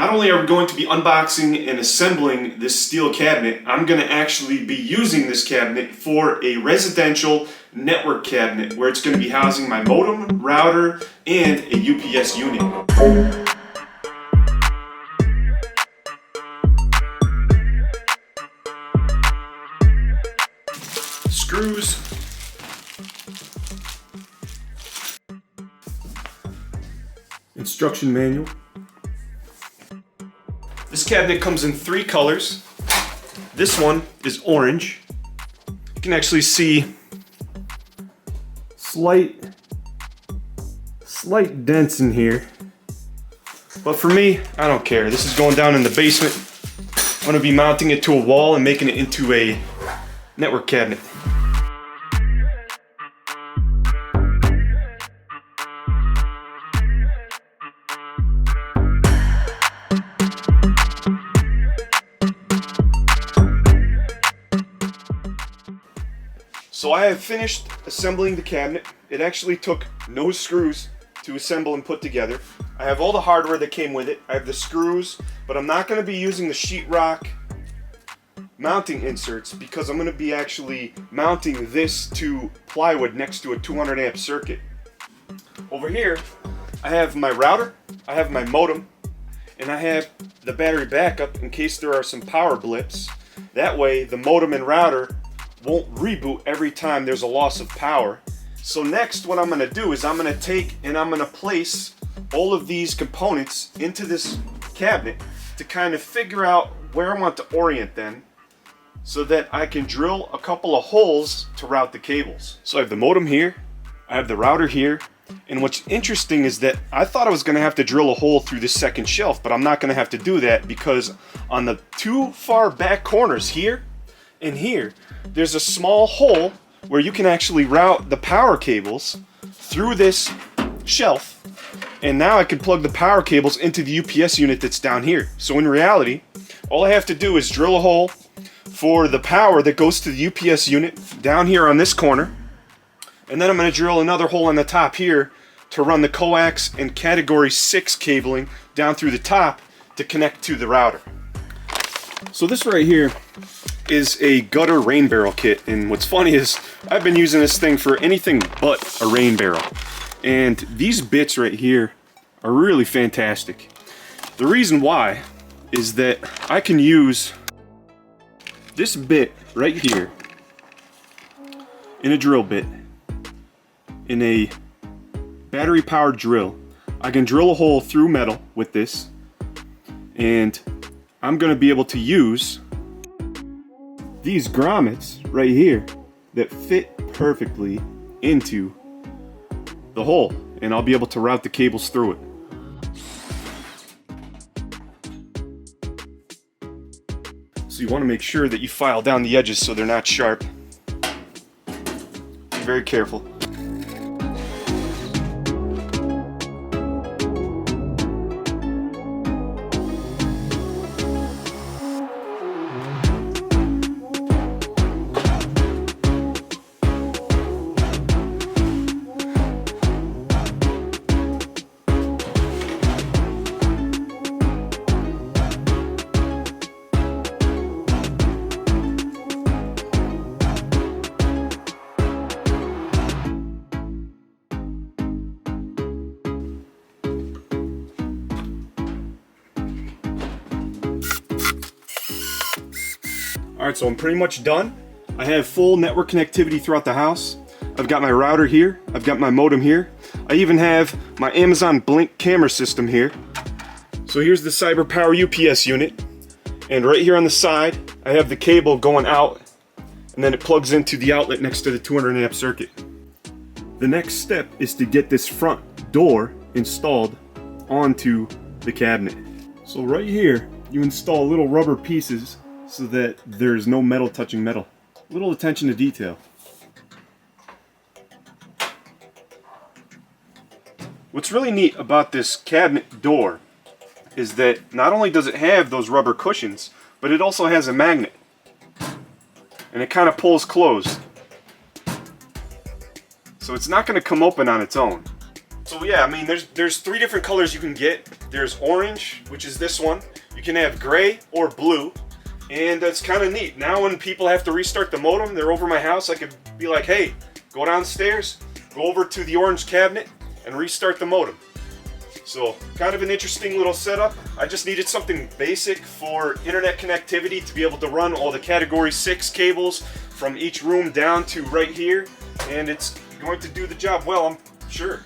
Not only are we going to be unboxing and assembling this steel cabinet, I'm going to actually be using this cabinet for a residential network cabinet where it's going to be housing my modem, router, and a UPS unit. Screws. Instruction manual. This cabinet comes in 3 colors. This one is orange. You can actually see slight dents in here. But for me, I don't care. This is going down in the basement. I'm going to be mounting it to a wall and making it into a network cabinet. So I have finished assembling the cabinet. It actually took no screws to assemble and put together. I have all the hardware that came with it. I have the screws, but I'm not going to be using the sheetrock mounting inserts because I'm going to be actually mounting this to plywood next to a 200 amp circuit. Over here, I have my router, I have my modem, and I have the battery backup in case there are some power blips. That way, the modem and router won't reboot every time there's a loss of power. So next, what I'm going to do is I'm going to take and I'm going to place all of these components into this cabinet to kind of figure out where I want to orient them so that I can drill a couple of holes to route the cables. So I have the modem here, I have the router here, and what's interesting is that I thought I was going to have to drill a hole through this second shelf, but I'm not going to have to do that because on the 2 far back corners here and here, there's a small hole where you can actually route the power cables through this shelf, and now I can plug the power cables into the UPS unit that's down here. So in reality, all I have to do is drill a hole for the power that goes to the UPS unit down here on this corner, and then I'm going to drill another hole on the top here to run the coax and category 6 cabling down through the top to connect to the router. So this right here is a gutter rain barrel kit, and what's funny is I've been using this thing for anything but a rain barrel, and these bits right here are really fantastic. The reason why is that I can use this bit right here in a drill bit in a battery powered drill. I can drill a hole through metal with this, and I'm going to be able to use these grommets right here that fit perfectly into the hole, and I'll be able to route the cables through it. So you want to make sure that you file down the edges so they're not sharp. Be very careful. Alright, so I'm pretty much done. I have full network connectivity throughout the house. I've got my router here, I've got my modem here. I even have my Amazon Blink camera system here. So here's the CyberPower UPS unit. And right here on the side, I have the cable going out, and then it plugs into the outlet next to the 200 amp circuit. The next step is to get this front door installed onto the cabinet. So right here, you install little rubber pieces so that there's no metal touching metal. Little attention to detail. What's really neat about this cabinet door is that not only does it have those rubber cushions, but it also has a magnet. And it kind of pulls closed. So it's not going to come open on its own. So yeah, I mean, there's 3 different colors you can get. There's orange, which is this one. You can have gray or blue, and that's kind of neat. Now when people have to restart the modem, they're over my house, I could be like, hey, go downstairs, go over to the orange cabinet, and restart the modem. So, kind of an interesting little setup. I just needed something basic for internet connectivity to be able to run all the category 6 cables from each room down to right here, and it's going to do the job well, I'm sure.